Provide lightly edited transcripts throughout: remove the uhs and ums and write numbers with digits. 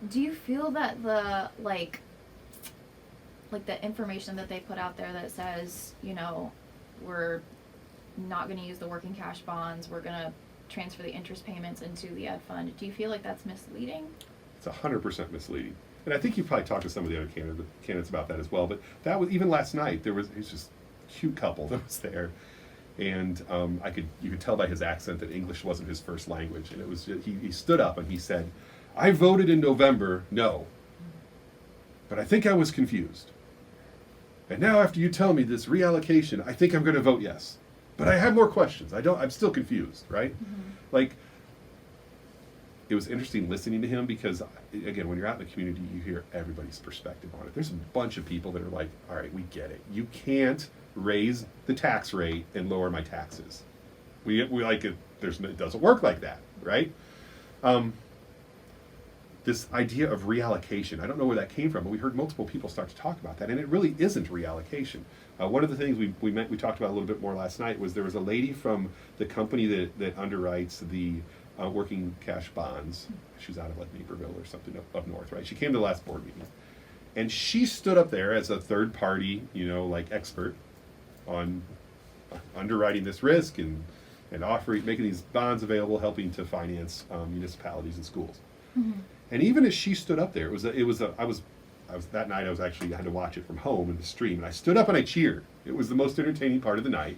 Do you feel that like the information that they put out there that says, you know, we're not going to use the working cash bonds, we're going to transfer the interest payments into the ed fund, do you feel like that's misleading? It's 100% misleading. And I think you probably talked to some of the other candidates about that as well. But that was, even last night, it was just a cute couple that was there. And you could tell by his accent that English wasn't his first language. And it was, he stood up and he said, "I voted in November, no. But I think I was confused. And now after you tell me this reallocation, I think I'm going to vote yes. But I have more questions. I'm still confused," right? Mm-hmm. Like, it was interesting listening to him because, again, when you're out in the community, you hear everybody's perspective on it. There's a bunch of people that are like, all right, we get it. You can't raise the tax rate and lower my taxes. We like it. It doesn't work like that, right? This idea of reallocation, I don't know where that came from, but we heard multiple people start to talk about that, and it really isn't reallocation. One of the things we talked about a little bit more last night was there was a lady from the company that underwrites the working cash bonds. She was out of like Naperville or something up north, right? She came to the last board meeting, and she stood up there as a third party, like expert on underwriting this risk and making these bonds available, helping to finance municipalities and schools. Mm-hmm. And even as she stood up there, I was that night, I had to watch it from home in the stream, and I stood up and I cheered. It was the most entertaining part of the night.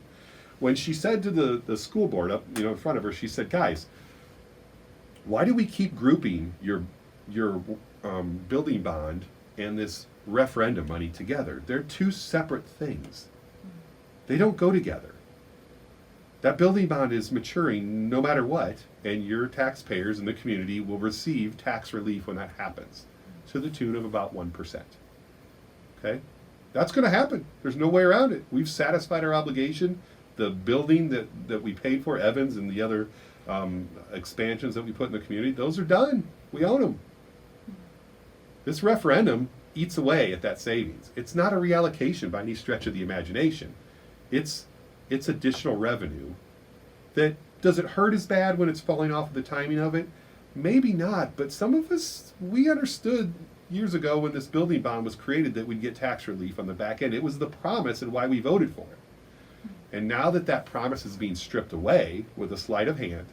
When she said to the school board up, in front of her, she said, "Guys, why do we keep grouping your building bond and this referendum money together? They're two separate things. They don't go together. That building bond is maturing no matter what, and your taxpayers in the community will receive tax relief when that happens, to the tune of about 1%. Okay? That's going to happen. There's no way around it. We've satisfied our obligation. The building that we paid for, Evans, and the other expansions that we put in the community, those are done. We own them. This referendum eats away at that savings. It's not a reallocation by any stretch of the imagination. It's additional revenue that, does it hurt as bad when it's falling off of the timing of it? Maybe not, but some of us, we understood years ago when this building bond was created that we'd get tax relief on the back end. It was the promise and why we voted for it. And now that promise is being stripped away with a sleight of hand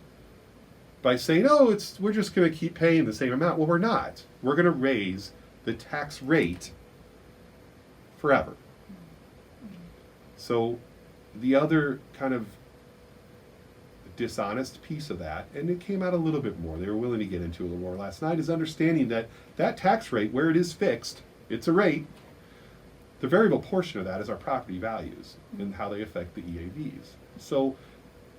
by saying, "Oh, we're just going to keep paying the same amount." Well, we're not. We're going to raise the tax rate forever. So the other kind of dishonest piece of that, and it came out a little bit more, they were willing to get into a little more last night, is understanding that tax rate, where it is fixed, it's a rate. The variable portion of that is our property values and how they affect the EAVs. So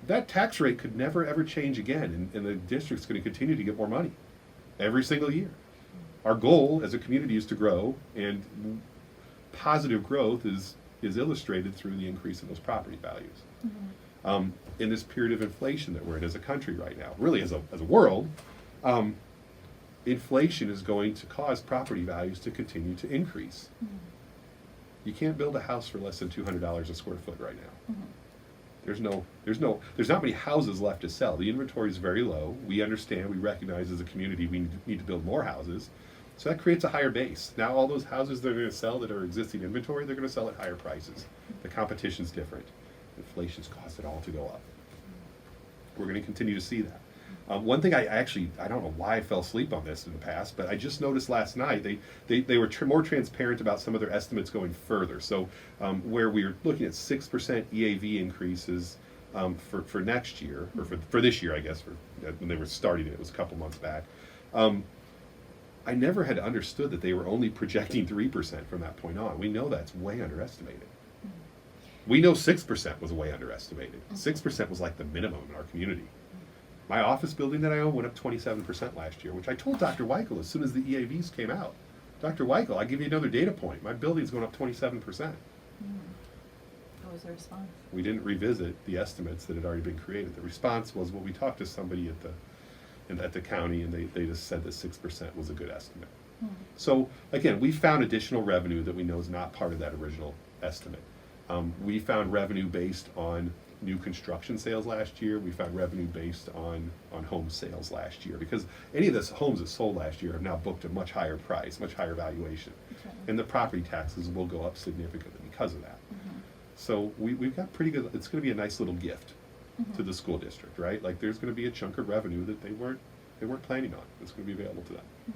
that tax rate could never ever change again, and the district's going to continue to get more money every single year. Our goal as a community is to grow, and positive growth is illustrated through the increase in those property values. Mm-hmm. In this period of inflation that we're in as a country right now, really as a world, inflation is going to cause property values to continue to increase. Mm-hmm. You can't build a house for less than $200 a square foot right now. Mm-hmm. There's not many houses left to sell. The inventory is very low. We understand, we recognize as a community we need to build more houses. So that creates a higher base. Now all those houses they're going to sell that are existing inventory, they're going to sell at higher prices. The competition's different. Inflation's caused it all to go up. We're going to continue to see that. One thing I don't know why I fell asleep on this in the past, but I just noticed last night they were more transparent about some of their estimates going further. So where we were looking at 6% EAV increases for next year, or for this year, I guess, when they were starting it was a couple months back. I never had understood that they were only projecting 3% from that point on. We know that's way underestimated. We know 6% was way underestimated. 6% was like the minimum in our community. My office building that I own went up 27% last year, which I told Dr. Weichel as soon as the EAVs came out. Dr. Weichel, I'll give you another data point. My building's going up 27%. What was the response? We didn't revisit the estimates that had already been created. The response was, well, we talked to somebody at the county, and they just said that 6% was a good estimate. So again, we found additional revenue that we know is not part of that original estimate. We found revenue based on new construction sales last year. We found revenue based on home sales last year, because any of the homes that sold last year have now booked a much higher price, much higher valuation. Okay. And the property taxes will go up significantly because of that. Mhm. So we've got pretty good, it's gonna be a nice little gift to Mhm. the school district, right? Like, there's gonna be a chunk of revenue that they weren't planning on. It's gonna be available to them. Mhm.